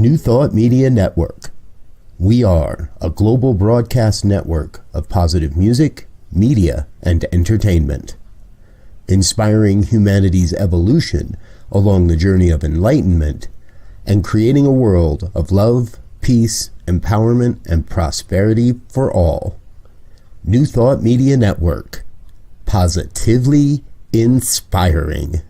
New Thought Media Network. We are a global broadcast network of positive music, media, and entertainment, inspiring humanity's evolution along the journey of enlightenment and creating a world of love, peace, empowerment, and prosperity for all. New Thought Media Network. Positively inspiring.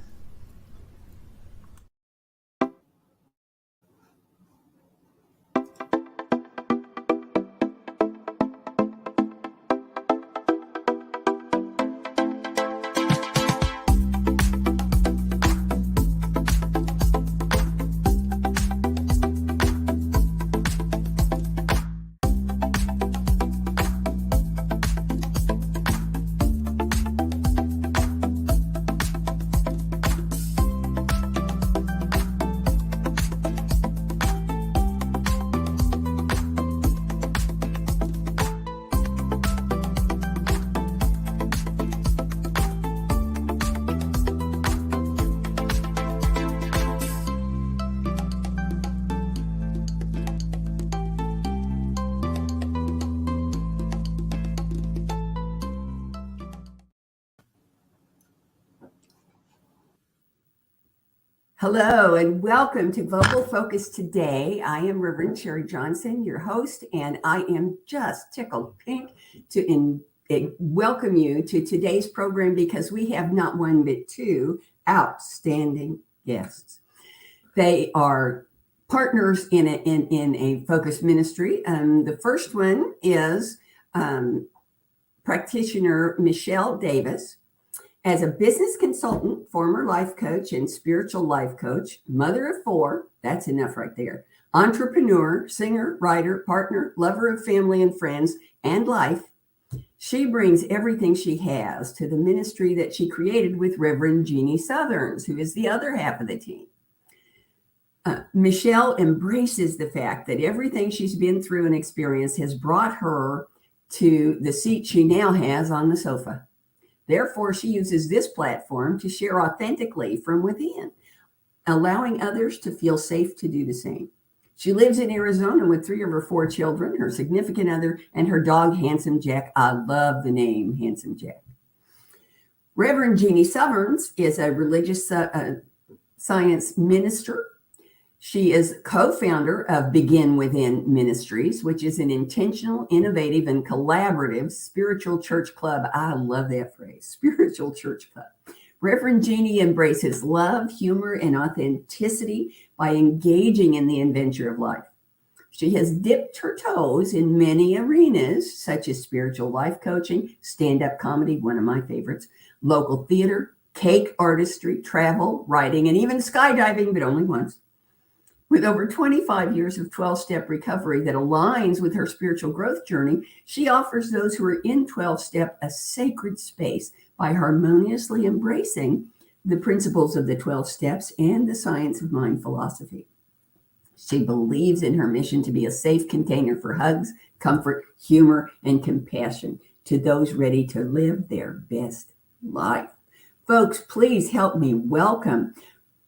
Hello and welcome to Global Focus Today. I am Reverend Sharri Johnson, your host, and I am just tickled pink to welcome you to today's program because we have not one but two outstanding guests. They are partners in a focus ministry. The first one is practitioner Michelle Davis. As a business consultant, former life coach and spiritual life coach, mother of four, that's enough right there, entrepreneur, singer, writer, partner, lover of family and friends, and life, she brings everything she has to the ministry that she created with Reverend Jeannie Soverns, who is the other half of the team. Michelle embraces the fact that everything she's been through and experienced has brought her to the seat she now has on the sofa. Therefore, she uses this platform to share authentically from within, allowing others to feel safe to do the same. She lives in Arizona with 3 of her 4 children, her significant other, and her dog, Handsome Jack. I love the name, Handsome Jack. Reverend Jeannie Soverns is a religious science minister. She is co-founder of Begin Within Ministries, which is an intentional, innovative, and collaborative spiritual church club. I love that phrase, spiritual church club. Reverend Jeannie embraces love, humor, and authenticity by engaging in the adventure of life. She has dipped her toes in many arenas, such as spiritual life coaching, stand-up comedy, one of my favorites, local theater, cake artistry, travel, writing, and even skydiving, but only once. With over 25 years of 12-step recovery that aligns with her spiritual growth journey, she offers those who are in 12-step a sacred space by harmoniously embracing the principles of the 12 steps and the science of mind philosophy. She believes in her mission to be a safe container for hugs, comfort, humor, and compassion to those ready to live their best life. Folks, please help me welcome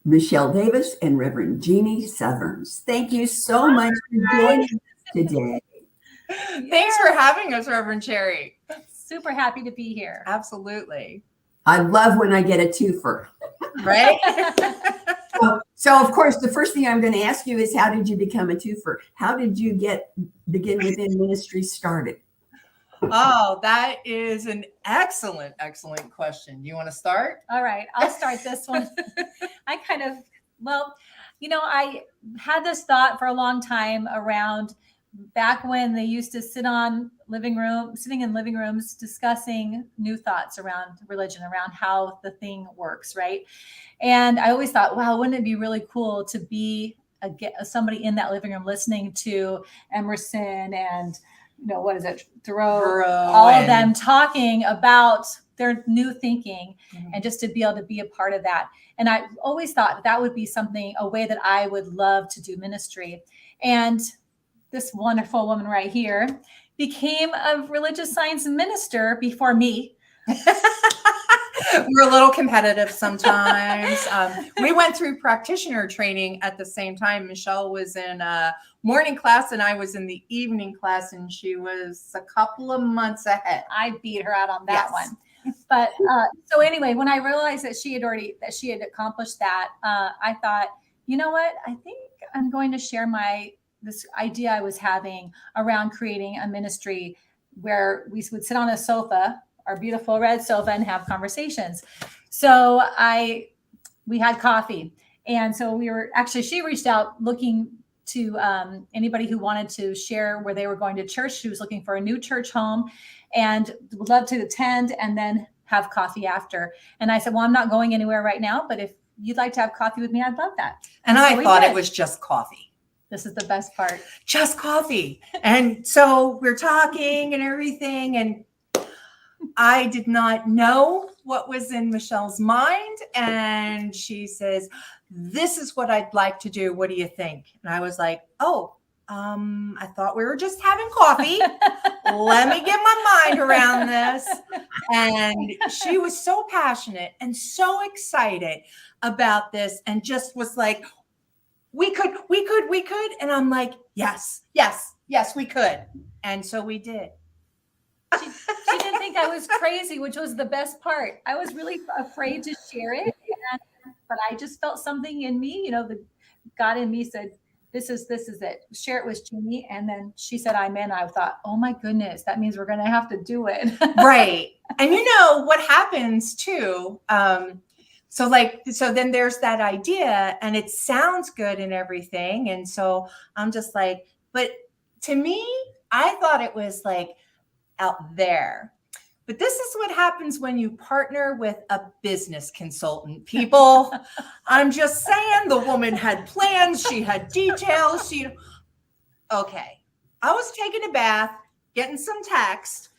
Michelle Davis and Reverend Jeannie Soverns. Thank you so much for joining us today. Thanks for having us, Reverend Sharri. Super happy to be here. Absolutely. I love when I get a twofer. Right? So, of course, the first thing I'm going to ask you is, how did you become a twofer? How did you get Begin Within Ministry started? Oh, that is an excellent question. You want to start? All right, I'll start this one. I had this thought for a long time around back when they used to sitting in living rooms discussing new thoughts around religion, around how the thing works, right? And I always thought, wow, wouldn't it be really cool to be somebody in that living room listening to Emerson and Thoreau, all of them talking about their new thinking, and just to be able to be a part of that. And I always thought that would be a way that I would love to do ministry. And this wonderful woman right here became a religious science minister before me. We're a little competitive sometimes. We went through practitioner training at the same time. Michelle was in a morning class and I was in the evening class, and she was a couple of months ahead. I beat her out on that one. But so anyway, when I realized that she had accomplished that, I thought, you know what? I think I'm going to share this idea I was having around creating a ministry where we would sit on a sofa, our beautiful red sofa, and have conversations. So we had coffee. And so she reached out looking to anybody who wanted to share where they were going to church. She was looking for a new church home and would love to attend and then have coffee after. And I said, well, I'm not going anywhere right now, but if you'd like to have coffee with me, I'd love that. And I thought it was just coffee. This is the best part. Just coffee. And so we're talking and everything. And I did not know what was in Michelle's mind. And she says, this is what I'd like to do. What do you think? And I was like, I thought we were just having coffee. Let me get my mind around this. And she was so passionate and so excited about this and just was like, we could. And I'm like, yes, we could. And so we did. She didn't think I was crazy, which was the best part. I was really afraid to share it. But I just felt something in me, the God in me said, this is it. Share it with Jeannie. And then she said, I'm in. I thought, oh my goodness, that means we're going to have to do it. Right. And what happens too. So then there's that idea and it sounds good and everything. And so I'm just like, but to me, I thought it was like out there. But this is what happens when you partner with a business consultant. People, I'm just saying, the woman had plans. She had details. Okay. I was taking a bath, getting some text.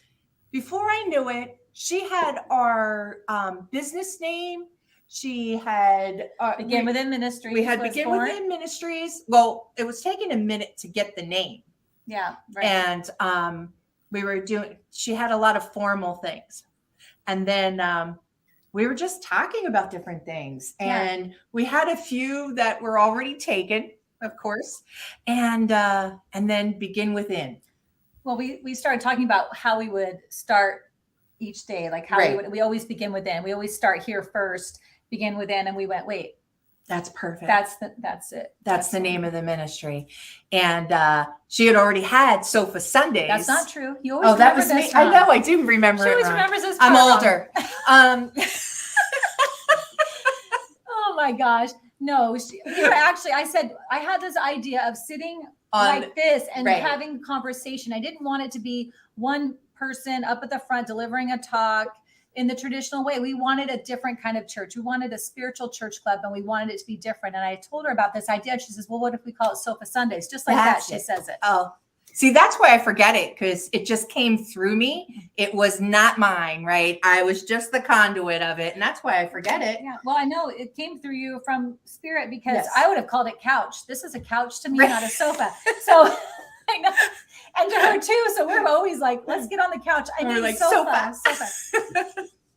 Before I knew it, she had our business name. She had Begin Within Ministries. We had Begin Within Ministries. Well, it was taking a minute to get the name. Yeah. Right. And she had a lot of formal things. And then we were just talking about different things. And we had a few that were already taken, of course. And then Begin Within. Well, we started talking about how we would start each day, like how we always begin within. We always start here first, begin within. And we went, wait. That's perfect. That's it. That's the name of the ministry. And she had already had Sofa Sundays. That's not true. You always remember this me. I know. I do remember she it. Always remembers this. I'm older. Oh my gosh. No, I said, I had this idea of sitting like this and having a conversation. I didn't want it to be one person up at the front delivering a talk in the traditional way. We wanted a different kind of church. We wanted a spiritual church club and we wanted it to be different. And I told her about this idea. She says, well, what if we call it Sofa Sundays? Just like that, she says it. Oh, see, that's why I forget it, because it just came through me. It was not mine, right? I was just the conduit of it. And that's why I forget it. Yeah. Well, I know it came through you from spirit, because I would have called it couch. This is a couch to me, not a sofa. So I know. And to her too. So we're always like, let's get on the couch. I need like sofa.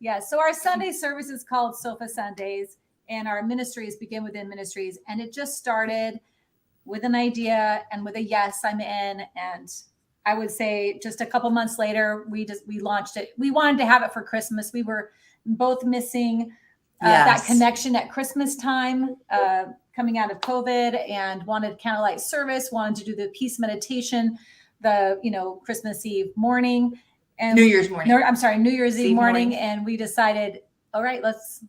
Yeah. So our Sunday service is called Sofa Sundays, and our ministries Begin Within Ministries. And it just started with an idea and with a yes, I'm in. And I would say just a couple months later, we launched it. We wanted to have it for Christmas. We were both missing that connection at Christmas time, coming out of COVID, and wanted candlelight service, wanted to do the peace meditation, the Christmas Eve morning and New Year's Eve morning. And we decided, all right, let's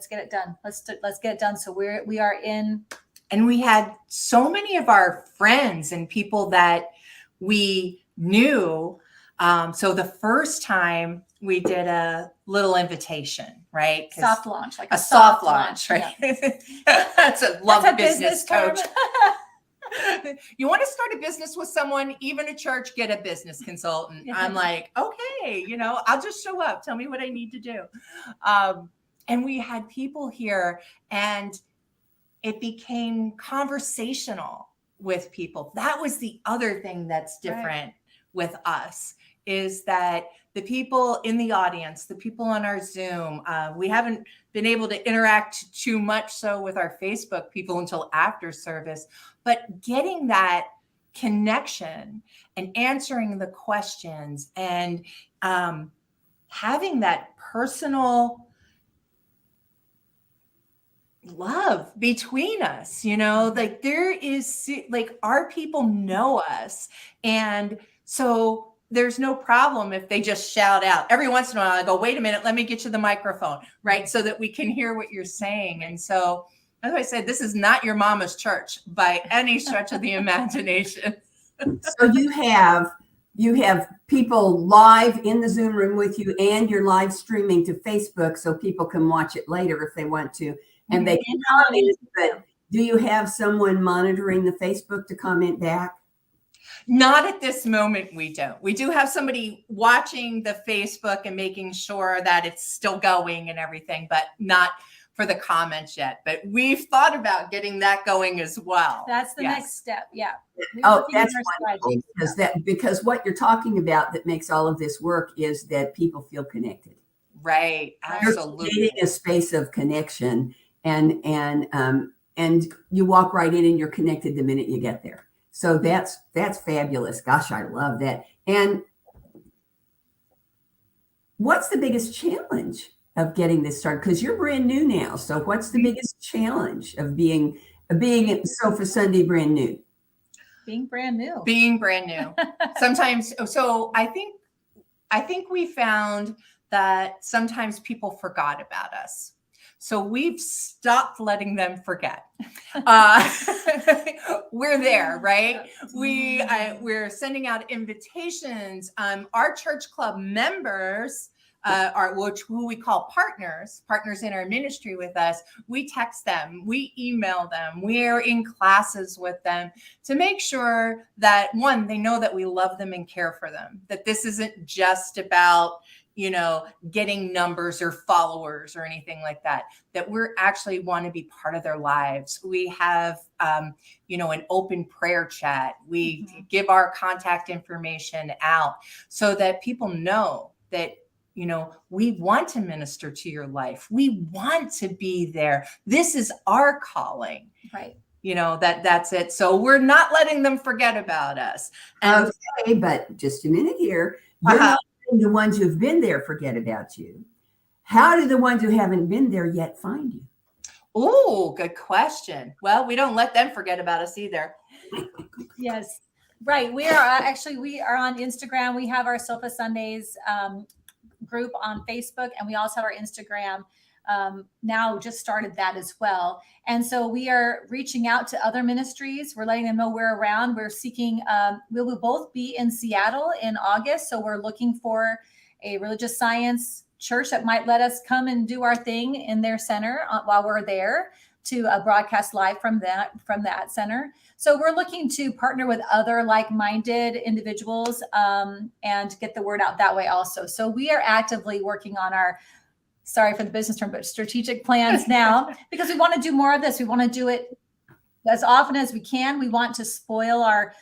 get it done. Let's get it done. So we are in. And we had so many of our friends and people that we knew. So the first time we did a little invitation, right? Soft launch, like a soft launch, right? Yeah. That's a business coach. You want to start a business with someone, even a church, get a business consultant. Yeah. I'm like, okay, I'll just show up. Tell me what I need to do. And we had people here, and it became conversational with people. That was the other thing that's different with us, is that the people in the audience, the people on our Zoom. We haven't been able to interact too much so with our Facebook people until after service, but getting that connection and answering the questions and having that personal love between us, like there is, like, our people know us. And so there's no problem if they just shout out. Every once in a while I go, wait a minute, let me get you the microphone, right? So that we can hear what you're saying. And so, as I said, this is not your mama's church by any stretch of the imagination. So you have people live in the Zoom room with you, and you're live streaming to Facebook so people can watch it later if they want to, and they can comment. But do you have someone monitoring the Facebook to comment back? Not at this moment, we don't. We do have somebody watching the Facebook and making sure that it's still going and everything, but not for the comments yet. But we've thought about getting that going as well. That's the next step. Yeah. That's wonderful, because what you're talking about that makes all of this work is that people feel connected. Right. Absolutely. You're creating a space of connection, and you walk right in and you're connected the minute you get there. So that's fabulous. Gosh, I love that. And what's the biggest challenge of getting this started? Because you're brand new now. So what's the biggest challenge of being Sofa Sunday brand new? Being brand new. Sometimes. So I think we found that sometimes people forgot about us. So we've stopped letting them forget. We're there, right? We're sending out invitations. Our church club members, who we call partners in our ministry with us. We text them, we email them, we're in classes with them to make sure that, one, they know that we love them and care for them, that this isn't just about getting numbers or followers or anything like that, that we're actually want to be part of their lives. We have, an open prayer chat. We give our contact information out so that people know that, we want to minister to your life. We want to be there. This is our calling. Right. That's it. So we're not letting them forget about us. And okay, but just a minute here. You're not letting the ones who've been there forget about you. How do the ones who haven't been there yet find you? Oh, good question. Well, we don't let them forget about us either. Yes. Right. We are on Instagram. We have our Sofa Sundays group on Facebook, and we also have our Instagram now just started that as well. And so we are reaching out to other ministries. We're letting them know we're around. We're seeking, we will both be in Seattle in August. So we're looking for a religious science church that might let us come and do our thing in their center while we're there to broadcast live from that center. So we're looking to partner with other like-minded individuals and get the word out that way also. So we are actively working on our, sorry for the business term, but strategic plans now, because we want to do more of this. We want to do it as often as we can. We want to spoil our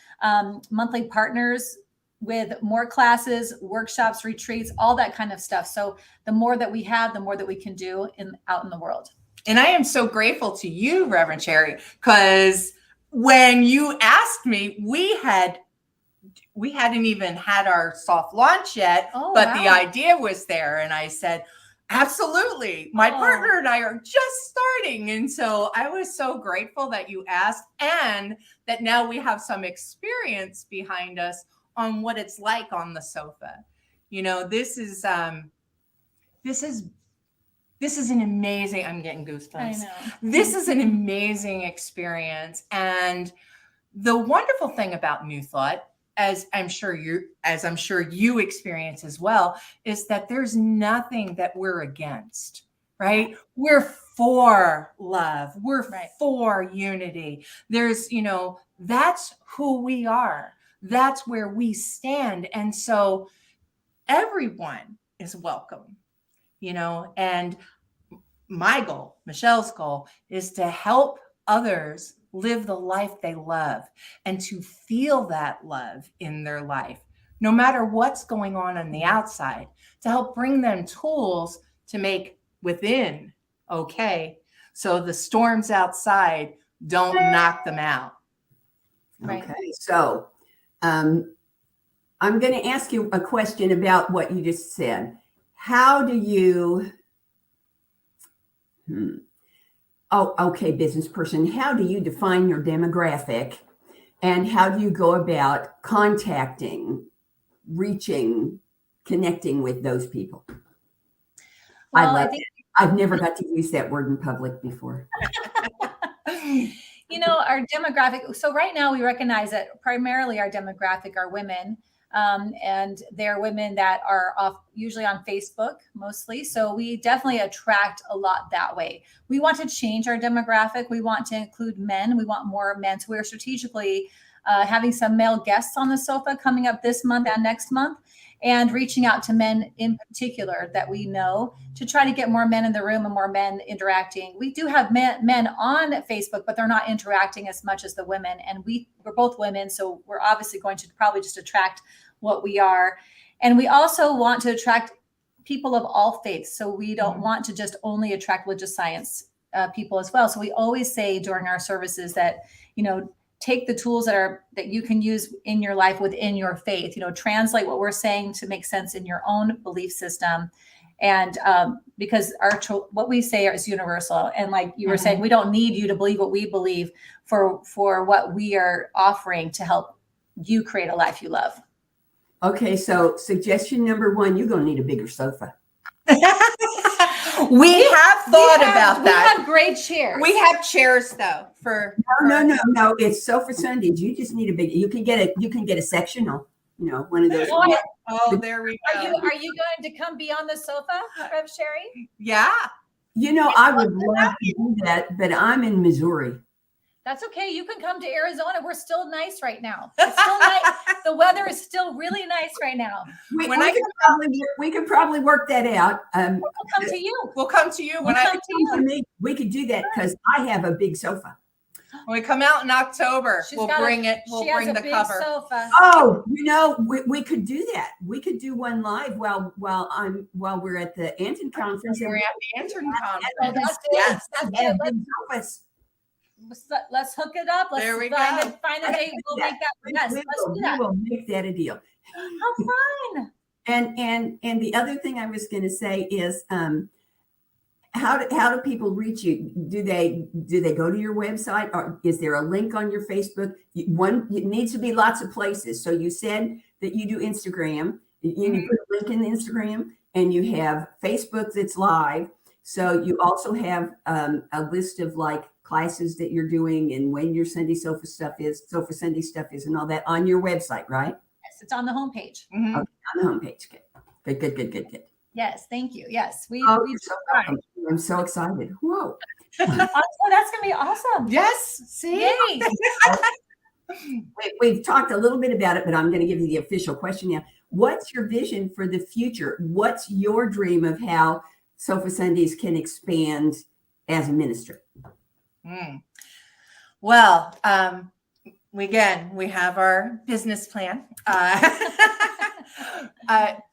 monthly partners with more classes, workshops, retreats, all that kind of stuff. So the more that we have, the more that we can do out in the world. And I am so grateful to you, Reverend Sharri, because when you asked me, we hadn't even had our soft launch yet, but wow. The idea was there. And I said, absolutely. My partner and I are just starting. And so I was so grateful that you asked, and that now we have some experience behind us on what it's like on the sofa. This is an amazing, I'm getting goosebumps. I know. This is an amazing experience. And the wonderful thing about New Thought, as I'm sure you experience as well, is that there's nothing that we're against, right? We're for love. We're for unity. There's, that's who we are. That's where we stand. And so everyone is welcome, and my goal, Michelle's goal, is to help others live the life they love and to feel that love in their life no matter what's going on the outside, to help bring them tools to make within okay, so the storms outside don't knock them out. Right. Okay, so I'm going to ask you a question about what you just said. How do you, oh, okay, business person, how do you define your demographic, and how do you go about contacting, reaching, connecting with those people? Well, I love I think, it. I've never got to use that word in public before. you know, our demographic. So right now we recognize that primarily our demographic are women. And they're women that are usually on Facebook mostly. So we definitely attract a lot that way. We want to change our demographic. We want to include men. We want more men. So we're strategically having some male guests on the sofa coming up this month and next month, and reaching out to men in particular that we know to try to get more men in the room and more men interacting. We do have men on Facebook, but they're not interacting as much as the women. And we're both women, so we're obviously going to probably just attract what we are. And we also want to attract people of all faiths. So we don't want to just only attract religious science people as well. So we always say during our services that, you know, take the tools that you can use in your life within your faith, you know, translate what we're saying to make sense in your own belief system. And because what we say is universal. And like you were saying, we don't need you to believe what we believe for what we are offering to help you create a life you love. Okay, so suggestion number one, you're going to need a bigger sofa. We have thought about that. We have great chairs. We have chairs though No. It's Sofa Sundays. You just need a big. You can get a sectional. You know, one of those. Oh, there we go. Are you going to come be on the sofa, Rev Sharri? Yeah. You know, I would love to do that, but I'm in Missouri. That's okay. You can come to Arizona. We're still nice right now. It's still nice. The weather is still really nice right now. We could probably work that out. We'll come to you. We'll come to you We could do that because I have a big sofa. When we come out in October, we'll bring the cover. Sofa. Oh, you know, we could do that. We could do one live while we're at the Anton conference. We're at the Anton conference. Oh, that's good. Yes, That's big good. sofas. Let's hook it up. Let's there we find go. a day. We'll make that. Yes, let's do that. We will make that a deal. How fun! And the other thing I was going to say is, how do people reach you? Do they go to your website, or is there a link on your Facebook? It needs to be lots of places. So you said that you do Instagram. You put a link in the Instagram, and you have Facebook that's live. So you also have a list of like classes that you're doing and when your Sunday Sofa Sunday stuff is, and all that on your website, right? Yes, it's on the homepage. Okay, on the homepage. Good. Yes, thank you. Yes, I'm so excited. Whoa. Oh, that's gonna be awesome. Yes. See? Yay. We've talked a little bit about it, but I'm going to give you the official question now. What's your vision for the future? What's your dream of how Sofa Sundays can expand as a ministry? Well, we have our business plan.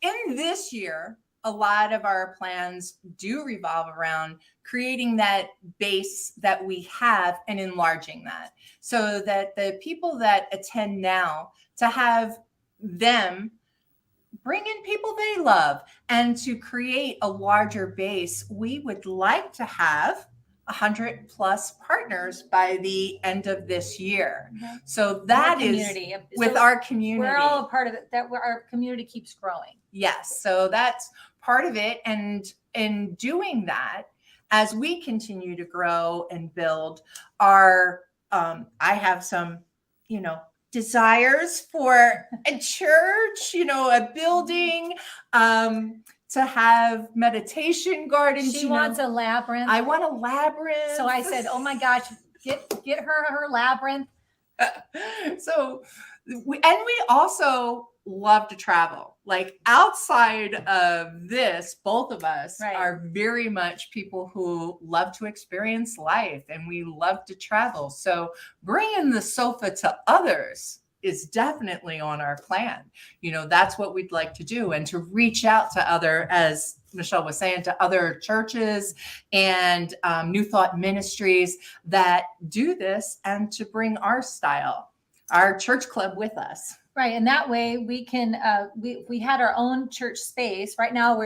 In this year, a lot of our plans do revolve around creating that base that we have and enlarging that, so that the people that attend now, to have them bring in people they love, and to create a larger base. We would like to have 100 plus partners by the end of this year. Mm-hmm. So that is with our community. We're all a part of it, our community keeps growing. Yes. So that's part of it. And in doing that, as we continue to grow and build I have some, desires for a church, a building, to have meditation gardens. She wants a labyrinth. I want a labyrinth. So I said, oh my gosh, get her labyrinth. So, we also love to travel. Like outside of this, both of us are very much people who love to experience life, and we love to travel. So bringing the sofa to others is definitely on our plan. That's what we'd like to do, and to reach out to other, as Michelle was saying, to other churches and New Thought ministries that do this, and to bring our style, our church club with us. Right. And that way we can, we had our own church space. Right now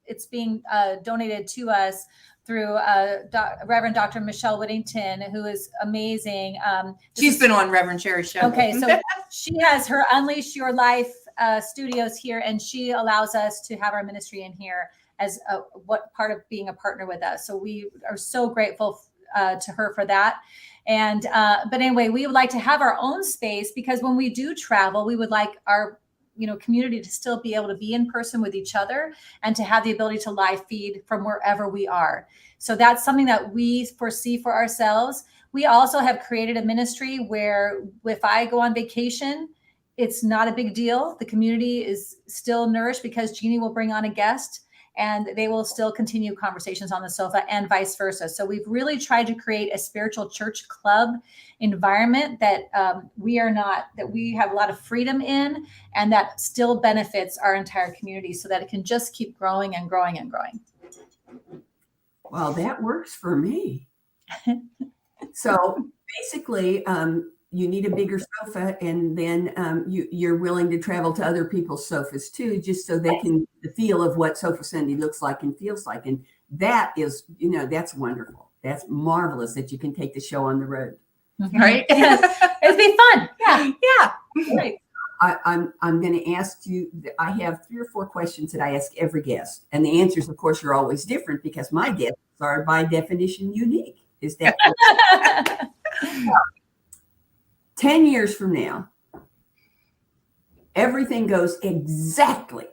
it's being donated to us through Reverend Dr. Michelle Whittington, who is amazing. She's been on Reverend Sharri's show. Okay. So she has her Unleash Your Life studios here, and she allows us to have our ministry in here as what part of being a partner with us. So we are so grateful to her for that. And, but anyway, we would like to have our own space, because when we do travel, we would like our, community to still be able to be in person with each other, and to have the ability to live feed from wherever we are. So that's something that we foresee for ourselves. We also have created a ministry where if I go on vacation, it's not a big deal. The community is still nourished, because Jeannie will bring on a guest, and they will still continue conversations on the sofa, and vice versa. So we've really tried to create a spiritual church club environment that we have a lot of freedom in, and that still benefits our entire community, so that it can just keep growing and growing and growing. Well, that works for me. So basically, you need a bigger sofa, and then you're willing to travel to other people's sofas too, just so they can the feel of what Sofa Sunday looks like and feels like. And that is, that's wonderful. That's marvelous that you can take the show on the road. Right? Yes. It'd be fun. Yeah. Yeah. Right. I'm going to ask you, I have 3 or 4 questions that I ask every guest. And the answers, of course, are always different, because my guests are by definition unique. Is that correct? 10 years from now, everything goes exactly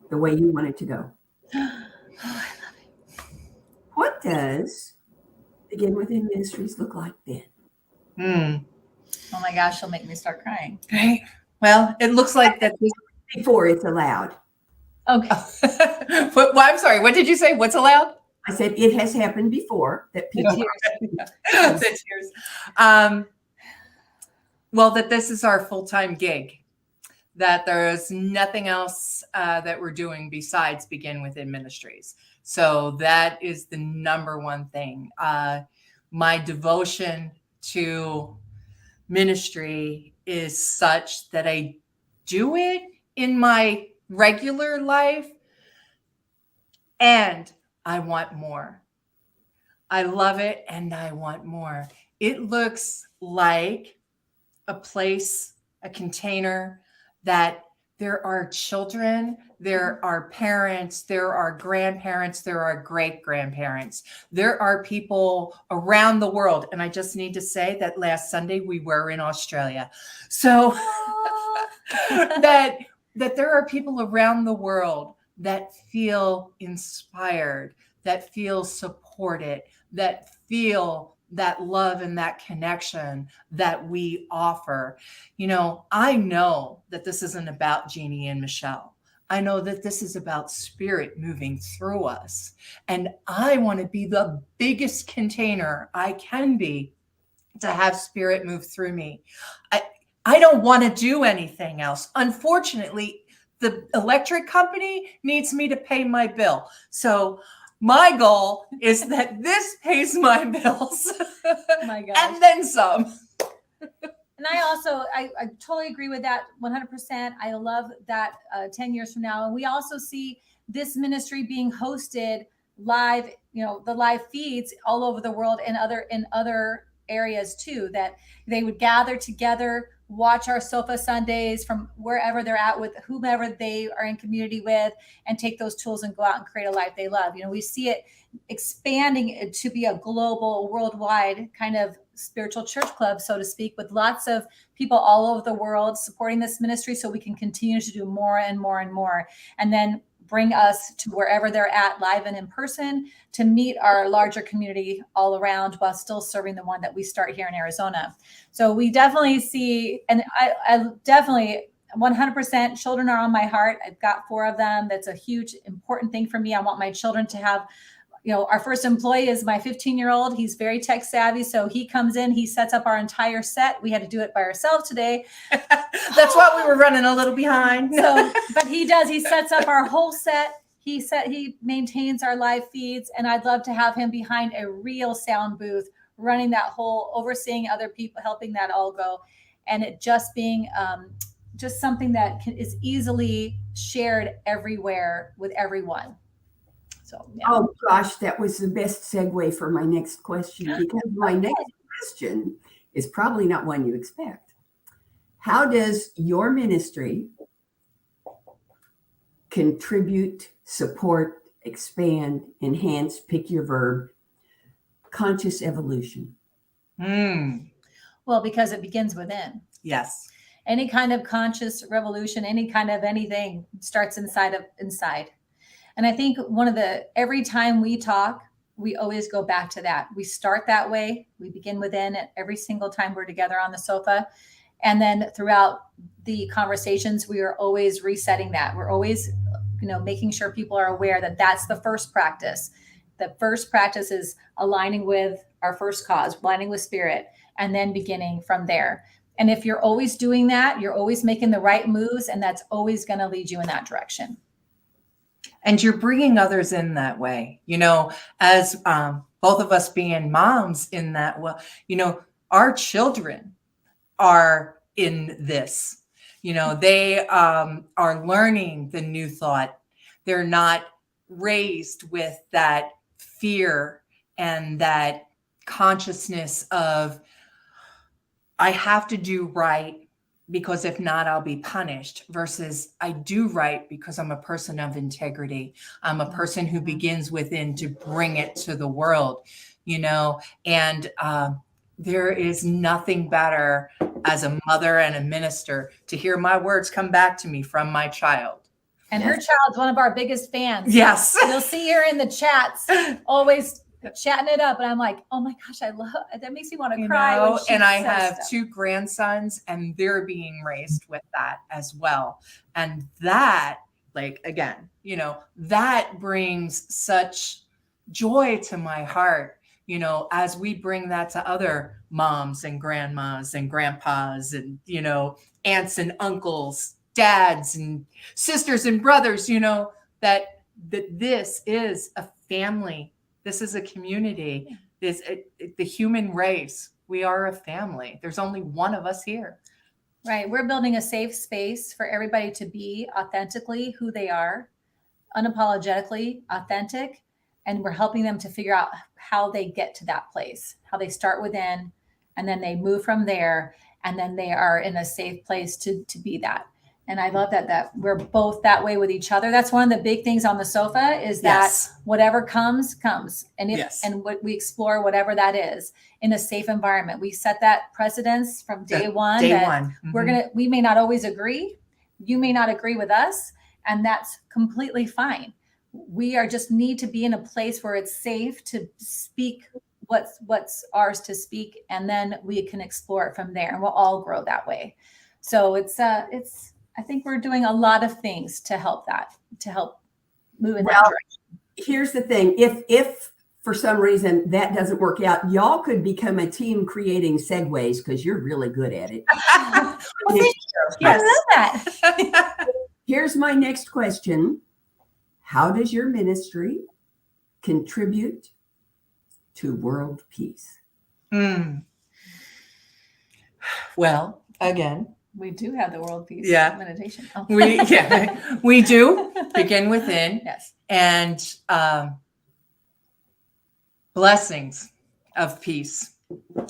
the way you want it to go. Oh, I love it. What does Begin Within Ministries look like then? Oh my gosh, she'll make me start crying. Right. Well, it looks like that. Before it's allowed. Okay. Well, I'm sorry. What did you say? What's allowed? I said it has happened before that people. The tears. Well, that this is our full-time gig, that there's nothing else that we're doing besides Begin Within Ministries. So that is the number one thing. My devotion to ministry is such that I do it in my regular life, and I want more. I love it, and I want more. It looks like a place, a container that there are children, there are parents, there are grandparents, there are great-grandparents. There are people around the world. And I just need to say that last Sunday we were in Australia. So that there are people around the world that feel inspired, that feel supported, that feel that love and that connection that we offer. I know that this isn't about Jeannie and Michelle. I know that this is about Spirit moving through us. And I want to be the biggest container I can be to have Spirit move through me. I don't want to do anything else. Unfortunately, the electric company needs me to pay my bill. So my goal is that this pays my bills. Oh my gosh. And then some. And I totally agree with that 100%. I love that 10 years from now. And we also see this ministry being hosted live, the live feeds all over the world and other areas too, that they would gather together, watch our Sofa Sundays from wherever they're at with whomever they are in community with, and take those tools and go out and create a life they love. We see it expanding to be a global, worldwide kind of spiritual church club, so to speak, with lots of people all over the world supporting this ministry, so we can continue to do more and more and more, and then bring us to wherever they're at, live and in person, to meet our larger community all around, while still serving the one that we start here in Arizona. So we definitely see, and I definitely 100% children are on my heart. I've got 4 of them. That's a huge, important thing for me. I want my children to have our first employee is my 15-year-old. He's very tech savvy. So he comes in, he sets up our entire set. We had to do it by ourselves today. That's why we were running a little behind. So, but he sets up our whole set. He maintains our live feeds, and I'd love to have him behind a real sound booth, running that whole, overseeing other people, helping that all go. And it just being just something that is easily shared everywhere with everyone. So, yeah. Oh gosh, that was the best segue for my next question, because my next question is probably not one you expect. How does your ministry contribute, support, expand, enhance, pick your verb, conscious evolution? Well, because it begins within. Yes. Any kind of conscious revolution, any kind of anything starts inside. And I think every time we talk, we always go back to that. We start that way. We begin within every single time we're together on the sofa. And then throughout the conversations, we are always resetting that. We're always, making sure people are aware that that's the first practice. The first practice is aligning with our first cause, aligning with spirit, and then beginning from there. And if you're always doing that, you're always making the right moves, and that's always going to lead you in that direction. And you're bringing others in that way, as both of us being moms in that, our children are in this, they are learning the new thought. They're not raised with that fear and that consciousness of, I have to do right, because if not, I'll be punished, versus I do right because I'm a person of integrity. I'm a person who begins within to bring it to the world, and there is nothing better as a mother and a minister to hear my words come back to me from my child. And her child's one of our biggest fans. Yes. You'll see her in the chats, always chatting it up. And I'm like, oh my gosh, that makes me want to cry. And I have two grandsons, and they're being raised with that as well. And that, again, that brings such joy to my heart, as we bring that to other moms and grandmas and grandpas and, aunts and uncles, dads and sisters and brothers, that this is a family. This is a community. The human race. We are a family. There's only one of us here. Right. We're building a safe space for everybody to be authentically who they are, unapologetically authentic. And we're helping them to figure out how they get to that place, how they start within, and then they move from there. And then they are in a safe place to be that. And I love that we're both that way with each other. That's one of the big things on the sofa is that whatever comes. And what we explore, whatever that is, in a safe environment. We set that precedence from day one. Mm-hmm. We may not always agree. You may not agree with us, and that's completely fine. We just need to be in a place where it's safe to speak what's ours to speak, and then we can explore it from there, and we'll all grow that way. So I think we're doing a lot of things to help move in that direction. Here's the thing. If for some reason that doesn't work out, y'all could become a team creating segues, because you're really good at it. Well, thank you. Yes. I love that. Here's my next question. How does your ministry contribute to world peace? Well, again, we do have the world peace meditation. Oh. We do begin within. Yes. And blessings of peace.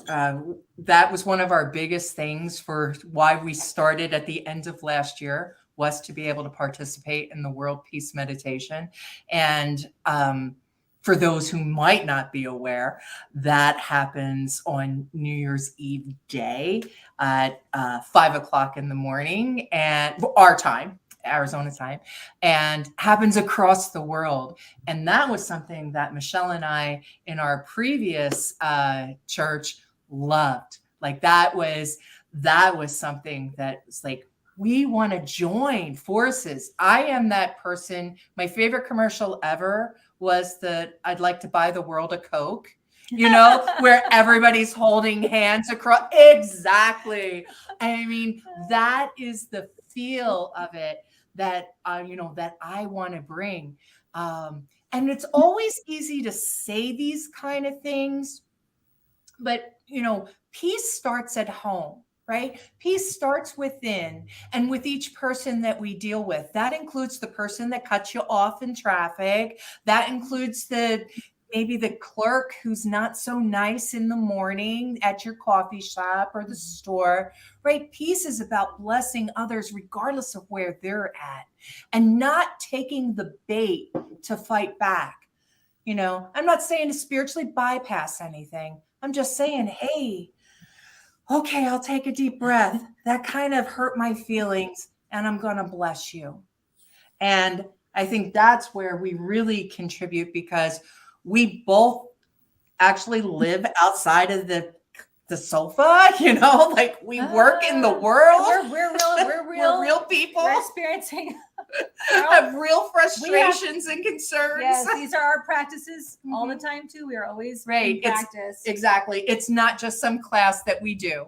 That was one of our biggest things for why we started at the end of last year, was to be able to participate in the World Peace Meditation. And for those who might not be aware, that happens on New Year's Eve day at 5:00 in the morning, and our time, Arizona time, and happens across the world. And that was something that Michelle and I in our previous church loved. That was something that was we want to join forces. I am that person. My favorite commercial ever was the I'd like to buy the world a Coke, where everybody's holding hands across. Exactly. I mean, that is the feel of it that, that I want to bring. And it's always easy to say these kind of things, but, peace starts at home. Right? Peace starts within and with each person that we deal with. That includes the person that cuts you off in traffic. That includes maybe the clerk who's not so nice in the morning at your coffee shop or the store, right? Peace is about blessing others regardless of where they're at and not taking the bait to fight back. I'm not saying to spiritually bypass anything. I'm just saying, hey, okay, I'll take a deep breath. That kind of hurt my feelings, and I'm going to bless you. And I think that's where we really contribute, because we both actually live outside of the sofa, like we work in the world. We're real people. We're experiencing have real frustrations and concerns. Yes, these are our practices all the time too. We are always in practice. Exactly. It's not just some class that we do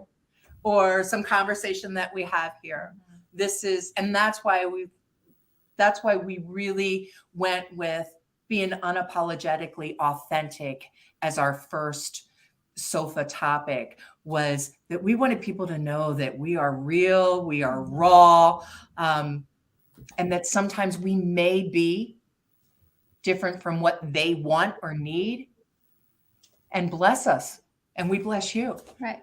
or some conversation that we have here. This is, and that's why we really went with being unapologetically authentic as our first sofa topic, was that we wanted people to know that we are real, we are raw, and that sometimes we may be different from what they want or need, and bless us. And we bless you. Right.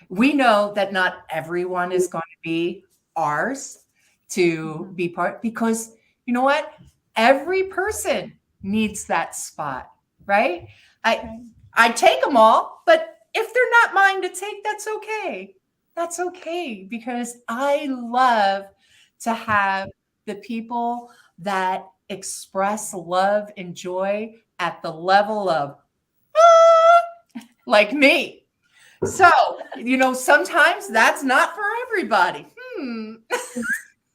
We know that not everyone is going to be ours to be part, because you know what? Every person needs that spot, right? I take them all, but if they're not mine to take, that's okay. That's okay, because I love to have the people that express love and joy at the level of, like me. So, sometimes that's not for everybody.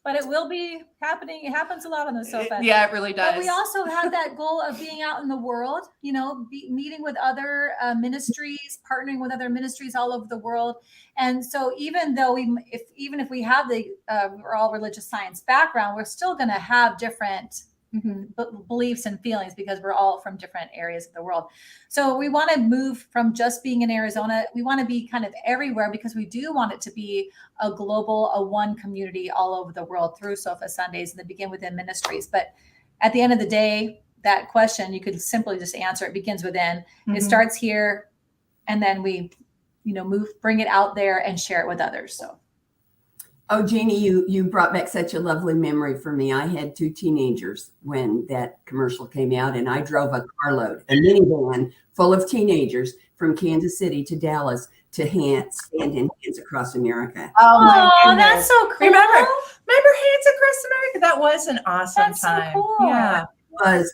But it will be happening. It happens a lot on the sofa. Yeah, it really does. But we also have that goal of being out in the world, meeting with other ministries, partnering with other ministries all over the world. And so even though even if we have we're all religious science background, we're still going to have different beliefs and feelings, because we're all from different areas of the world. So we want to move from just being in Arizona. We want to be kind of everywhere, because we do want it to be a one community all over the world through Sofa Sundays, and they begin within ministries. But at the end of the day, that question, you could simply just answer, it begins within. It starts here, and then we, bring it out there and share it with others. So. Oh, Jeannie, you brought back such a lovely memory for me. I had 2 teenagers when that commercial came out, and I drove a carload, a minivan full of teenagers from Kansas City to Dallas to stand in Hands Across America. Oh, my goodness. That's so cool. Remember Hands Across America? That was an awesome time. So cool. Yeah.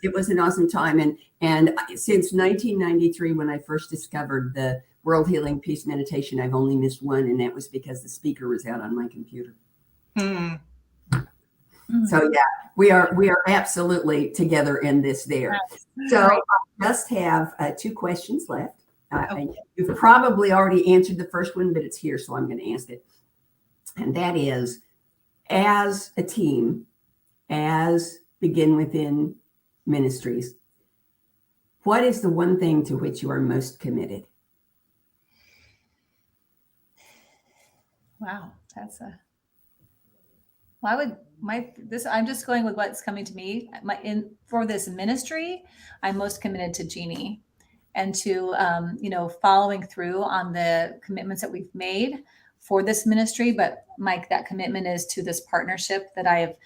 It was an awesome time. And since 1993, when I first discovered the World Healing Peace Meditation, I've only missed one, and that was because the speaker was out on my computer. So yeah, we are absolutely together in this there. So I just have 2 questions left. You've probably already answered the first one, but it's here, so I'm going to ask it. And that is, as a team, as Begin Within Ministries, what is the one thing to which you are most committed? Wow, I'm just going with what's coming to me. For this ministry, I'm most committed to Jeannie, and to following through on the commitments that we've made for this ministry. But Mike, that commitment is to this partnership that I have.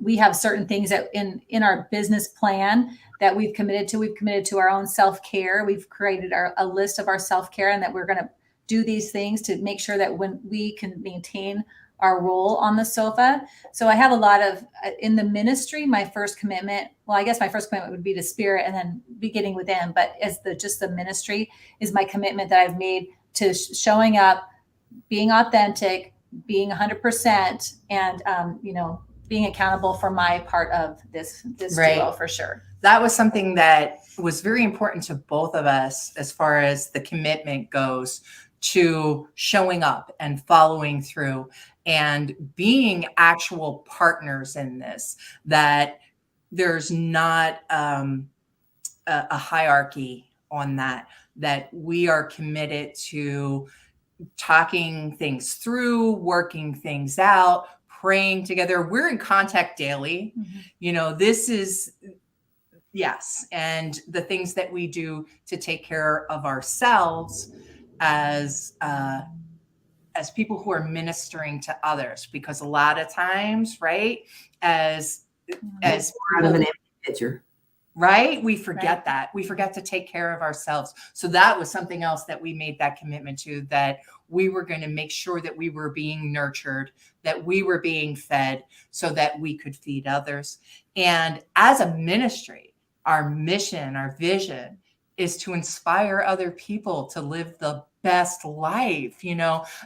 We have certain things that in our business plan that we've committed to. We've committed to our own self-care. We've created a list of our self-care, and that we're going to do these things to make sure that when we can maintain our role on the sofa. So I have a lot of, in the ministry, my first commitment, I guess my first commitment would be to Spirit and then Beginning Within, but as just the ministry is my commitment that I've made to showing up, being authentic, being 100% and, being accountable for my part of this Right. duo for sure. That was something that was very important to both of us as far as the commitment goes to showing up and following through and being actual partners in this, that there's not a hierarchy on that we are committed to talking things through, working things out, praying together. We're in contact daily. This is, yes. And the things that we do to take care of ourselves as people who are ministering to others, because a lot of times, right, as out of an empty pitcher. Right? We forget that. We forget to take care of ourselves. So that was something else that we made that commitment to, that we were going to make sure that we were being nurtured, that we were being fed so that we could feed others. And as a ministry, our mission, our vision is to inspire other people to live the best life,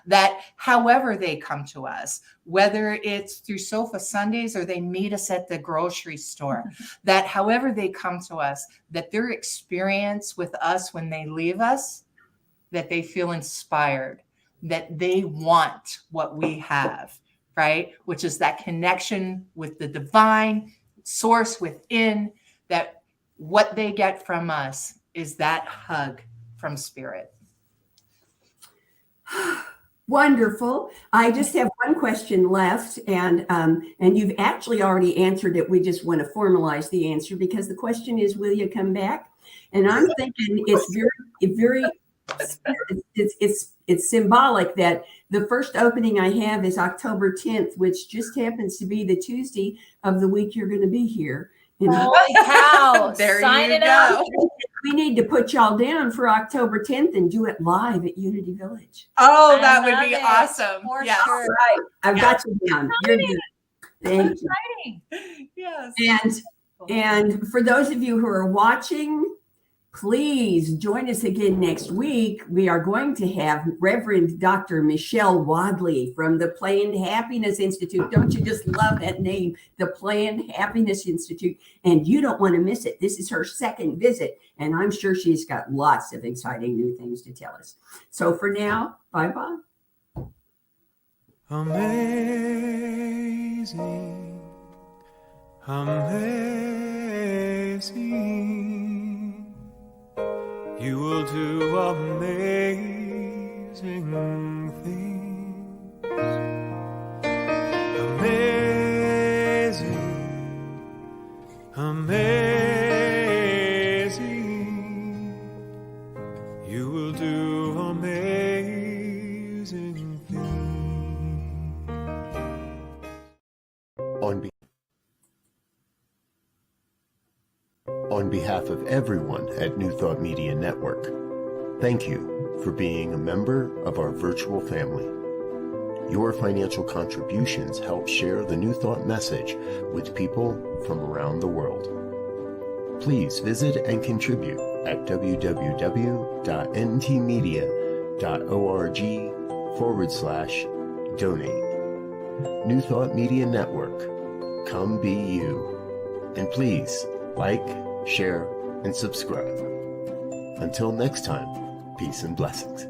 that however they come to us, whether it's through Sofa Sundays or they meet us at the grocery store, that however they come to us, that their experience with us when they leave us, that they feel inspired, that they want what we have, right? Which is that connection with the divine source within, that what they get from us is that hug from spirit. Wonderful. I just have one question left, and you've actually already answered it. We just want to formalize the answer, because the question is, will you come back? And I'm thinking it's very it's symbolic that the first opening I have is October 10th, which just happens to be the Tuesday of the week you're going to be here. Holy cow! There Sign you it go. up. We need to put y'all down for October 10th and do it live at Unity Village. Oh, I that would love be it. awesome. For Yes. sure. All right. I've got you down. You're good. Thank you. Exciting. Yes. And for those of you who are watching, please join us again next week. We are going to have Reverend Dr. Michelle Wadley from the Planned Happiness Institute. Don't you just love that name, the Planned Happiness Institute? And you don't want to miss it. This is her second visit, and I'm sure she's got lots of exciting new things to tell us. So for now, bye-bye. Amazing, amazing. You will do amazing things. Amazing, amazing. You will do amazing things. On behalf of everyone at New Thought Media Network, thank you for being a member of our virtual family. Your financial contributions help share the New Thought message with people from around the world. Please visit and contribute at www.ntmedia.org/donate. New Thought Media Network, come be you. And please like, share, and subscribe. Until next time, peace and blessings.